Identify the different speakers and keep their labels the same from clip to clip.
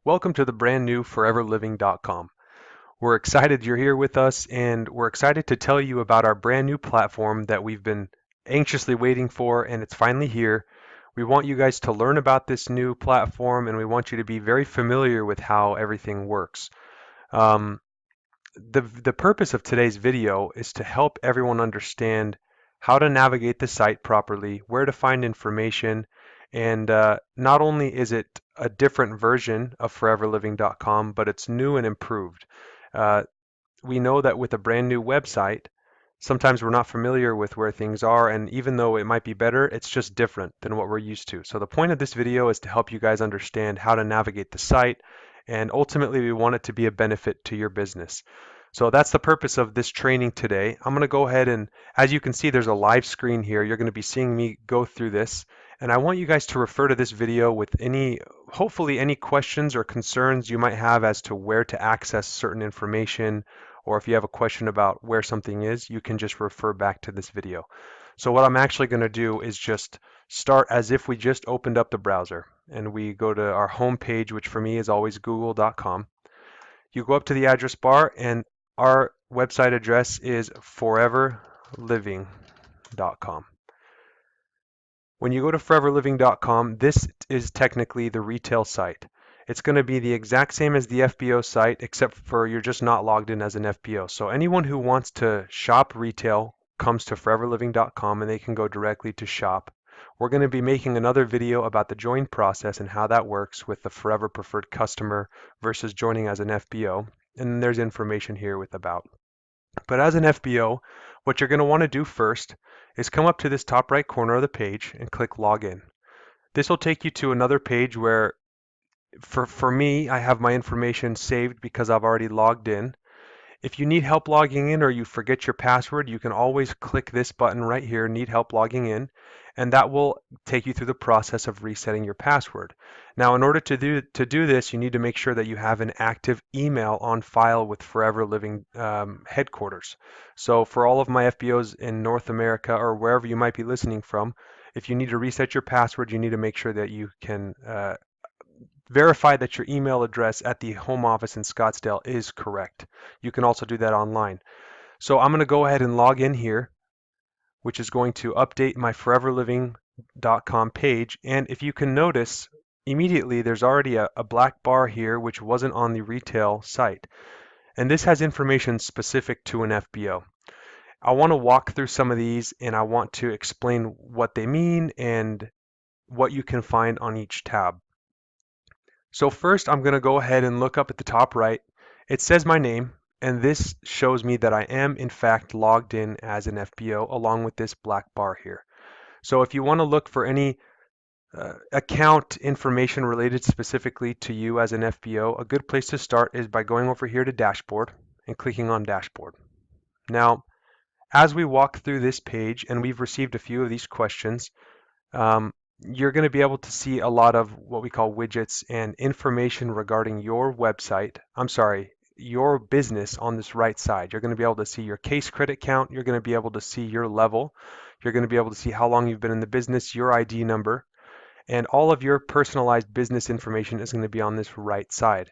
Speaker 1: Welcome to the brand new Foreverliving.com. We're excited you're here with us, and we're excited to tell you about our brand new platform that we've been anxiously waiting for, and it's finally here. We want you guys to learn about this new platform, and we want you to be very familiar with how everything works. Um, the purpose of today's video is to help everyone understand how to navigate the site properly, where to find information, and not only is it a different version of foreverliving.com, but it's new and improved. Uh, we know that with a brand new website, sometimes we're not familiar with where things are, and even though it might be better, it's just different than what we're used to. So the point of this video is to help you guys understand how to navigate the site, and ultimately we want it to be a benefit to your business. So that's the purpose of this training today. I'm going to go ahead and, as you can see, there's a live screen here. You're going to be seeing me go through this. And I want you guys to refer to this video with hopefully any questions or concerns you might have as to where to access certain information, or if you have a question about where something is, you can just refer back to this video. So what I'm actually going to do is just start as if we just opened up the browser and we go to our home page, which for me is always google.com. You go up to the address bar, and our website address is foreverliving.com. When you go to foreverliving.com, this is technically the retail site. It's going to be the exact same as the FBO site, except for you're just not logged in as an FBO. So anyone who wants to shop retail comes to foreverliving.com and they can go directly to shop. We're going to be making another video about the join process and how that works with the Forever Preferred Customer versus joining as an FBO. And then there's information here with about. But as an FBO, what you're going to want to do first is come up to this top right corner of the page and click Login. This will take you to another page where, for me, I have my information saved because I've already logged in. If you need help logging in or you forget your password, you can always click this button right here, Need Help Logging In, and that will take you through the process of resetting your password. Now, in order to do this, you need to make sure that you have an active email on file with Forever Living headquarters. So for all of my FBOs in North America or wherever you might be listening from, if you need to reset your password, you need to make sure that you can verify that your email address at the home office in Scottsdale is correct. You can also do that online. So I'm going to go ahead and log in here, which is going to update my foreverliving.com page. And if you can notice, immediately there's already a black bar here, which wasn't on the retail site. And this has information specific to an FBO. I want to walk through some of these and I want to explain what they mean and what you can find on each tab. So first, I'm going to go ahead and look up at the top right. It says my name, and this shows me that I am in fact logged in as an FBO along with this black bar here. So if you want to look for any account information related specifically to you as an FBO, a good place to start is by going over here to Dashboard and clicking on Dashboard. Now, as we walk through this page, and we've received a few of these questions, you're going to be able to see a lot of what we call widgets and information regarding your website. I'm sorry, your business on this right side. You're going to be able to see your case credit count. You're going to be able to see your level. You're going to be able to see how long you've been in the business, your ID number, and all of your personalized business information is going to be on this right side.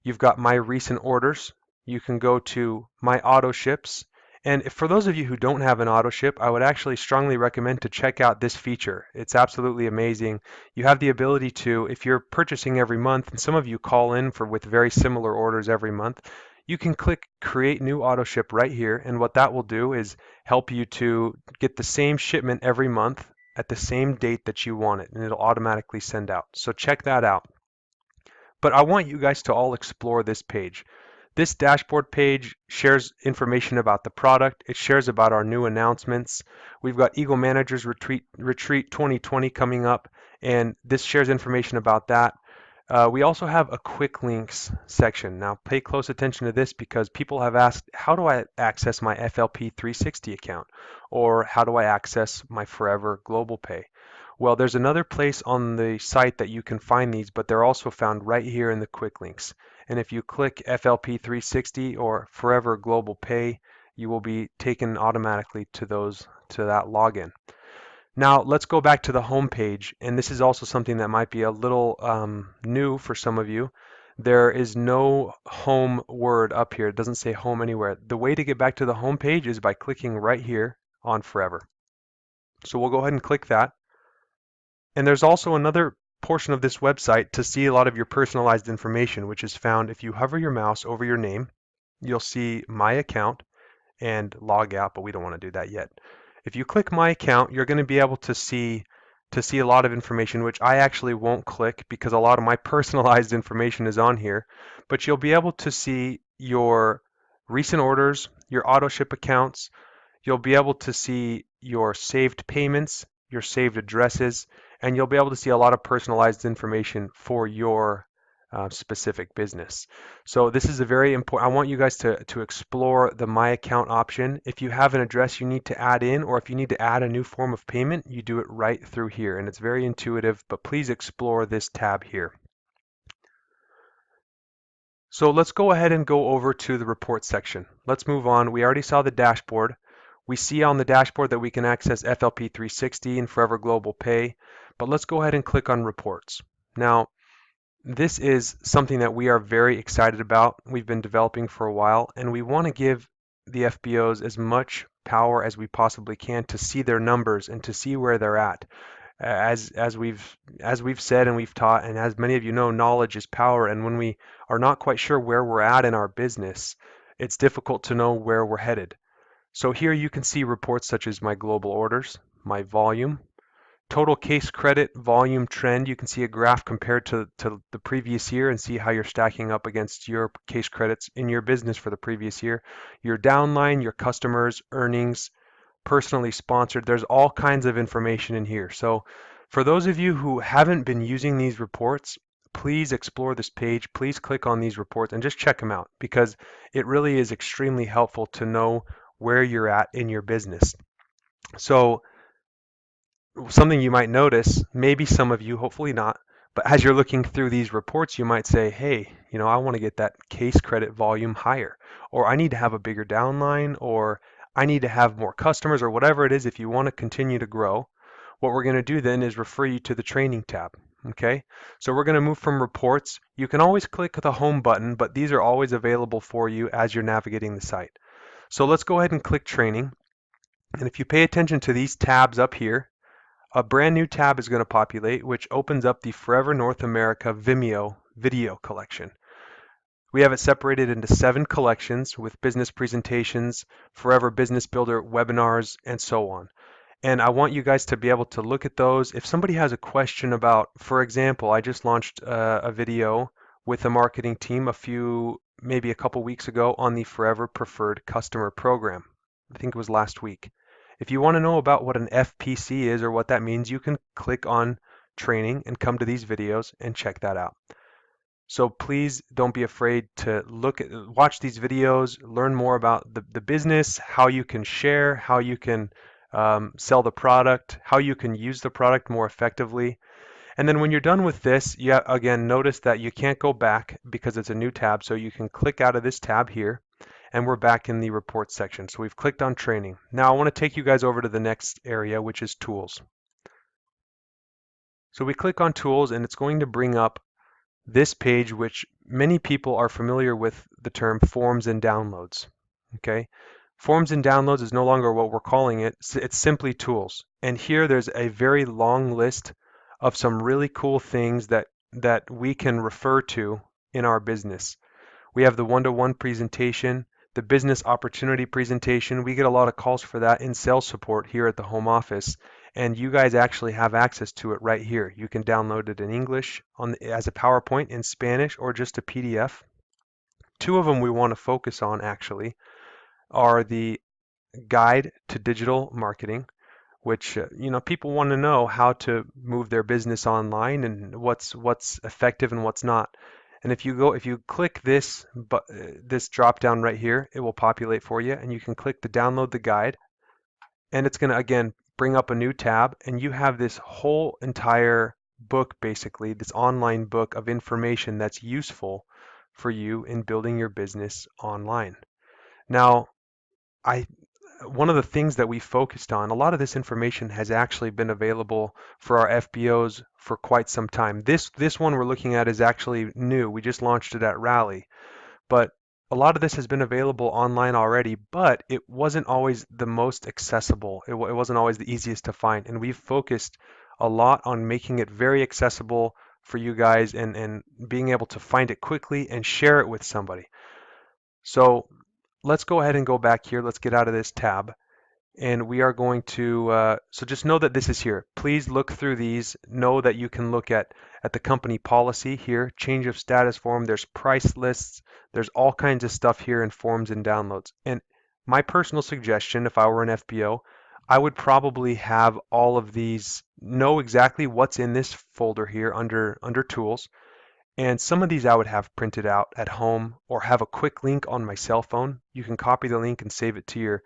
Speaker 1: You've got my recent orders. You can go to my auto ships. And for those of you who don't have an auto ship, I would actually strongly recommend to check out this feature. It's absolutely amazing. You have the ability to, if you're purchasing every month, and some of you call in with very similar orders every month, you can click Create New Auto Ship right here. And what that will do is help you to get the same shipment every month at the same date that you want it, and it'll automatically send out. So check that out. But I want you guys to all explore this page. This dashboard page shares information about the product. It shares about our new announcements. We've got Eagle Managers Retreat 2020 coming up, and this shares information about that. We also have a quick links section. Now pay close attention to this because people have asked, how do I access my FLP 360 account? Or how do I access my Forever Global Pay? Well, there's another place on the site that you can find these, but they're also found right here in the quick links. And if you click FLP 360 or Forever Global Pay, you will be taken automatically to that login. Now let's go back to the home page, and this is also something that might be a little new for some of you. There is no home word up here. It doesn't say home anywhere. The way to get back to the home page is by clicking right here on Forever. So we'll go ahead and click that. And there's also another portion of this website to see a lot of your personalized information, which is found if you hover your mouse over your name, you'll see My Account and Log Out, but we don't want to do that yet. If you click My Account, you're going to be able to see a lot of information, which I actually won't click because a lot of my personalized information is on here. But you'll be able to see your recent orders, your auto ship accounts. You'll be able to see your saved payments, your saved addresses, and you'll be able to see a lot of personalized information for your specific business. So this is a very important, I want you guys to explore the My Account option. If you have an address you need to add in, or if you need to add a new form of payment, you do it right through here. And it's very intuitive, but please explore this tab here. So let's go ahead and go over to the report section. Let's move on. We already saw the dashboard. We see on the dashboard that we can access FLP 360 and Forever Global Pay, but let's go ahead and click on reports. Now, this is something that we are very excited about. We've been developing for a while, and we want to give the FBOs as much power as we possibly can to see their numbers and to see where they're at. As we've said and we've taught, and as many of you know, knowledge is power. And when we are not quite sure where we're at in our business, it's difficult to know where we're headed. So here you can see reports such as my global orders, my volume, total case credit volume trend. You can see a graph compared to the previous year and see how you're stacking up against your case credits in your business for the previous year. Your downline, your customers, earnings, personally sponsored. There's all kinds of information in here. So for those of you who haven't been using these reports, please explore this page. Please click on these reports and just check them out because it really is extremely helpful to know where you're at in your business. So something you might notice, maybe some of you, hopefully not, but as you're looking through these reports, you might say, hey, I want to get that case credit volume higher, or I need to have a bigger downline, or I need to have more customers, or whatever it is. If you want to continue to grow, what we're going to do then is refer you to the training tab. Okay, so we're going to move from reports. You can always click the home button, but these are always available for you as you're navigating the site. So let's go ahead and click training. And if you pay attention to these tabs up here, a brand new tab is going to populate, which opens up the Forever North America Vimeo video collection. We have it separated into 7 collections with business presentations, Forever Business Builder webinars, and so on. And I want you guys to be able to look at those. If somebody has a question about, for example, I just launched a video with the marketing team maybe a couple weeks ago on the Forever Preferred Customer Program. I think it was last week. If you want to know about what an FPC is or what that means, you can click on training and come to these videos and check that out. So please don't be afraid to watch these videos, learn more about the business, how you can share, how you can sell the product, how you can use the product more effectively. And then when you're done with this, you again notice that you can't go back because it's a new tab. So you can click out of this tab here and we're back in the reports section. So we've clicked on training. Now I want to take you guys over to the next area, which is tools. So we click on tools and it's going to bring up this page, which many people are familiar with the term forms and downloads. Okay. Forms and downloads is no longer what we're calling it. It's simply tools. And here there's a very long list of some really cool things that we can refer to in our business. We have the one-to-one presentation, the business opportunity presentation. We get a lot of calls for that in sales support here at the home office. And you guys actually have access to it right here. You can download it in English as a PowerPoint, in Spanish, or just a PDF. 2 of them we want to focus on actually are the guide to digital marketing, which people want to know how to move their business online and what's effective and what's not. And if you click this drop down right here, it will populate for you, and you can click the download the guide, and it's going to again bring up a new tab, and you have this whole entire book, basically this online book of information that's useful for you in building your business online. Now, I one of the things that we focused on, a lot of this information has actually been available for our FBOs for quite some time. This one we're looking at is actually new. We just launched it at Rally, but a lot of this has been available online already, but it wasn't always the most accessible. It wasn't always the easiest to find, and we've focused a lot on making it very accessible for you guys and being able to find it quickly and share it with somebody. So let's go ahead and go back here. Let's get out of this tab. And we are going to, so just know that this is here. Please look through these. Know that you can look at the company policy here, change of status form. There's price lists. There's all kinds of stuff here in forms and downloads. And my personal suggestion, if I were an FBO, I would probably have all of these, know exactly what's in this folder here under tools. And some of these I would have printed out at home or have a quick link on my cell phone. You can copy the link and save it to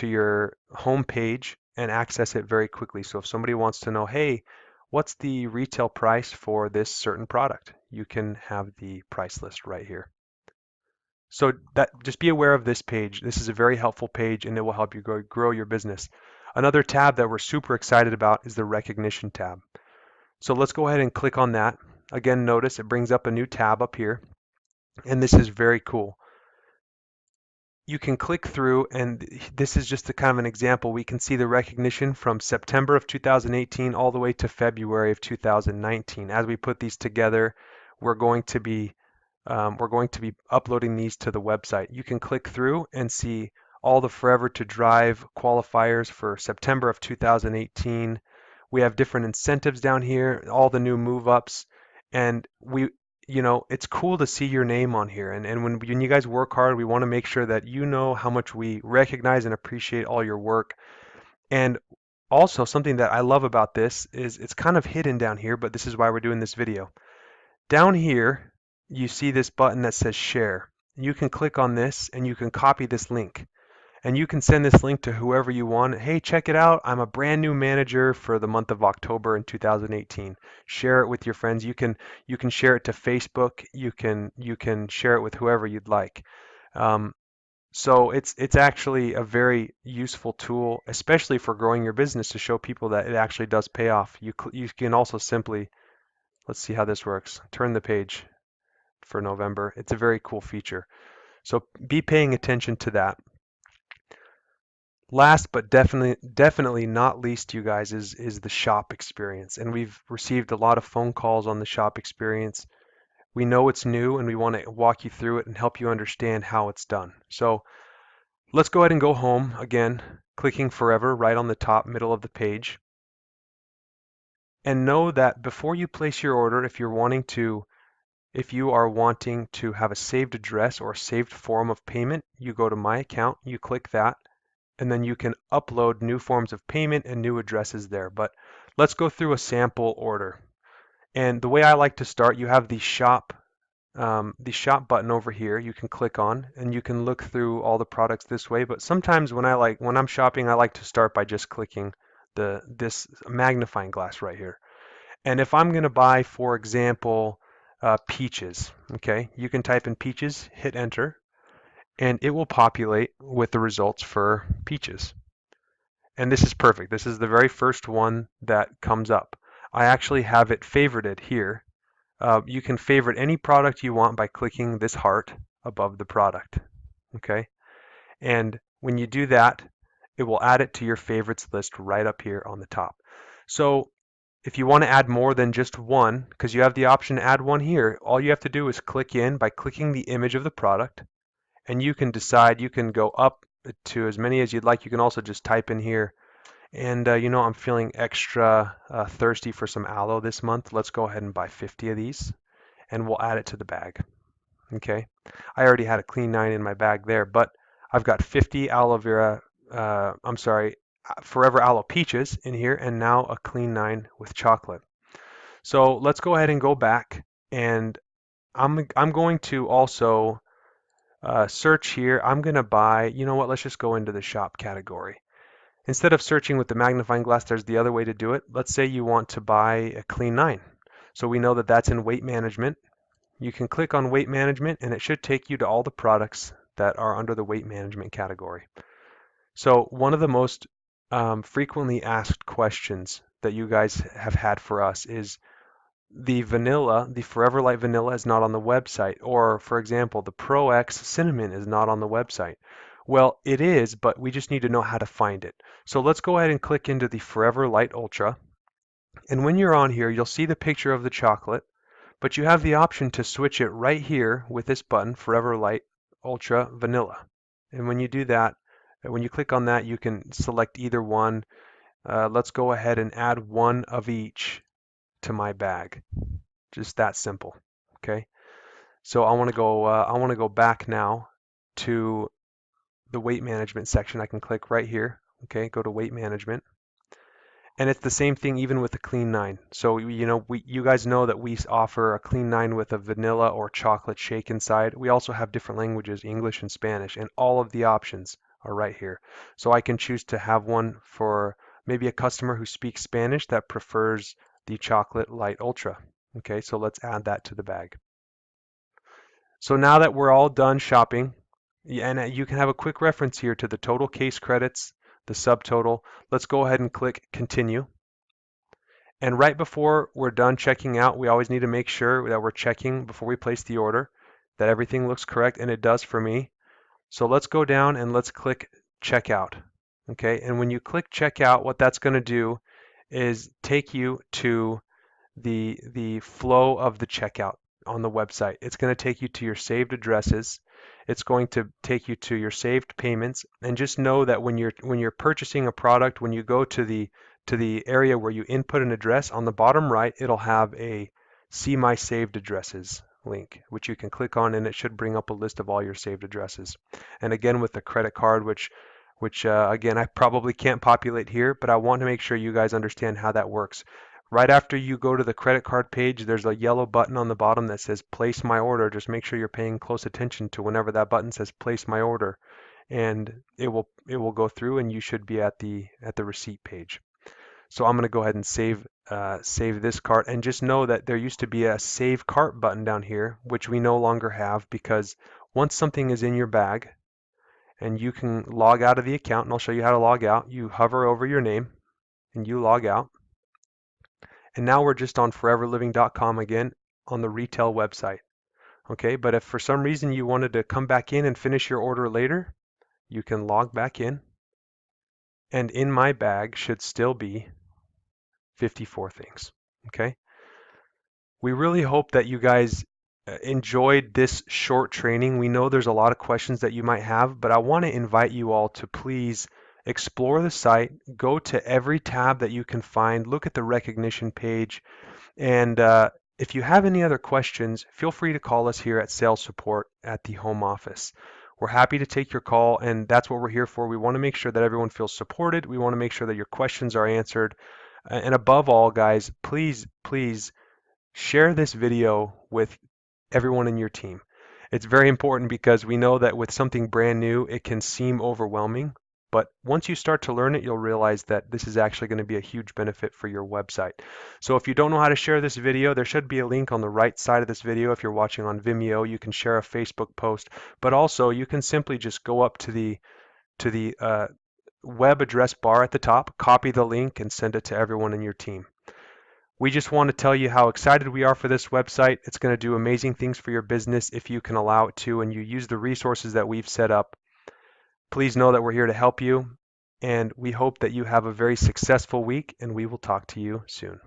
Speaker 1: your home page and access it very quickly. So if somebody wants to know, hey, what's the retail price for this certain product? You can have the price list right here. So that just be aware of this page. This is a very helpful page and it will help you grow your business. Another tab that we're super excited about is the recognition tab. So let's go ahead and click on that. Again, notice it brings up a new tab up here, and this is very cool. You can click through, and this is just a kind of an example. We can see the recognition from September of 2018 all the way to February of 2019. As we put these together, we're going to be uploading these to the website. You can click through and see all the Forever to Drive qualifiers for September of 2018. We have different incentives down here, all the new move ups, and it's cool to see your name on here. And when you guys work hard, we want to make sure that you know how much we recognize and appreciate all your work. And also something that I love about this is it's kind of hidden down here, but this is why we're doing this video. Down here, you see this button that says share. You can click on this and you can copy this link. And you can send this link to whoever you want. Hey, check it out. I'm a brand new manager for the month of October in 2018. Share it with your friends. You can share it to Facebook. You can share it with whoever you'd like. So it's actually a very useful tool, especially for growing your business, to show people that it actually does pay off. You can also simply, let's see how this works. Turn the page for November. It's a very cool feature. So be paying attention to that. Last but definitely not least, you guys, is the shop experience. And we've received a lot of phone calls on the shop experience. We know it's new and we want to walk you through it and help you understand how it's done. So let's go ahead and go home again, clicking Forever right on the top middle of the page. And know that before you place your order, if you are wanting to have a saved address or a saved form of payment, you go to My Account, you click that, and then you can upload new forms of payment and new addresses there. But let's go through a sample order. And the way I like to start, you have the shop button over here. You can click on, and you can look through all the products this way. But sometimes when I'm shopping, I like to start by just clicking this magnifying glass right here. And if I'm going to buy, for example, peaches, okay, you can type in peaches, hit enter, and it will populate with the results for peaches. And this is perfect. This is the very first one that comes up. I actually have it favorited here. You can favorite any product you want by clicking this heart above the product. Okay. And when you do that, it will add it to your favorites list right up here on the top. So if you want to add more than just one, because you have the option to add one here, all you have to do is click in by clicking the image of the product, and you can decide, you can go up to as many as you'd like. You can also just type in here, and I'm feeling extra thirsty for some aloe this month. Let's go ahead and buy 50 of these, and we'll add it to the bag. Okay, I already had a clean 9 in my bag there, but I've got 50 aloe vera, Forever Aloe Peaches in here, and now a clean 9 with chocolate. So let's go ahead and go back, and I'm going to also search here. I'm going to buy, you know what, let's just go into the shop category. Instead of searching with the magnifying glass, there's the other way to do it. Let's say you want to buy a clean 9. So we know that that's in weight management. You can click on weight management and it should take you to all the products that are under the weight management category. So one of the most frequently asked questions that you guys have had for us is the vanilla, the Forever Light vanilla is not on the website. Or for example, the Pro X cinnamon is not on the website. Well, it is, but we just need to know how to find it. So let's go ahead and click into the Forever Light Ultra. And when you're on here, you'll see the picture of the chocolate, but you have the option to switch it right here with this button, Forever Light Ultra Vanilla. And when you do that, when you click on that, you can select either one. Let's go ahead and add one of each to my bag. Just that simple. Okay. So I want to go back now to the weight management section. I can click right here. Okay. Go to weight management. And it's the same thing even with the Clean 9. So, you guys know that we offer a Clean 9 with a vanilla or chocolate shake inside. We also have different languages, English and Spanish, and all of the options are right here. So I can choose to have one for maybe a customer who speaks Spanish that prefers the chocolate light ultra. Okay, so let's add that to the bag. So now that we're all done shopping, and you can have a quick reference here to the total case credits, the subtotal. Let's go ahead and click continue. And right before we're done checking out, we always need to make sure that we're checking before we place the order that everything looks correct, and it does for me. So let's go down and let's click checkout. Okay, and when you click checkout, what that's going to do is take you to the flow of the checkout on the website. It's going to take you to your saved addresses. It's going to take you to your saved payments. And just know that when you're purchasing a product, when you go to the area where you input an address, on the bottom right, it'll have a See My Saved Addresses link, which you can click on, and it should bring up a list of all your saved addresses. And again, with the credit card, which again, I probably can't populate here, but I want to make sure you guys understand how that works. Right after you go to the credit card page, there's a yellow button on the bottom that says place my order. Just make sure you're paying close attention to whenever that button says place my order, and it will go through, and you should be at the receipt page. So I'm going to go ahead and save this cart, and just know that there used to be a save cart button down here, which we no longer have, because once something is in your bag and you can log out of the account, and I'll show you how to log out. You hover over your name and you log out. And now we're just on foreverliving.com again on the retail website. Okay, but if for some reason you wanted to come back in and finish your order later, you can log back in, and in my bag should still be 54 things. Okay, we really hope that you guys enjoyed this short training. We know there's a lot of questions that you might have, but I want to invite you all to please explore the site, go to every tab that you can find, look at the recognition page, and if you have any other questions, feel free to call us here at sales support at the home office. We're happy to take your call, and that's what we're here for. We want to make sure that everyone feels supported. We want to make sure that your questions are answered. And above all, guys, please, please share this video with everyone in your team. It's very important because we know that with something brand new, it can seem overwhelming. But once you start to learn it, you'll realize that this is actually going to be a huge benefit for your website. So if you don't know how to share this video, there should be a link on the right side of this video. If you're watching on Vimeo, you can share a Facebook post, but also you can simply just go up to the web address bar at the top, copy the link, and send it to everyone in your team. We just want to tell you how excited we are for this website. It's going to do amazing things for your business if you can allow it to, and you use the resources that we've set up. Please know that we're here to help you, and we hope that you have a very successful week, and we will talk to you soon.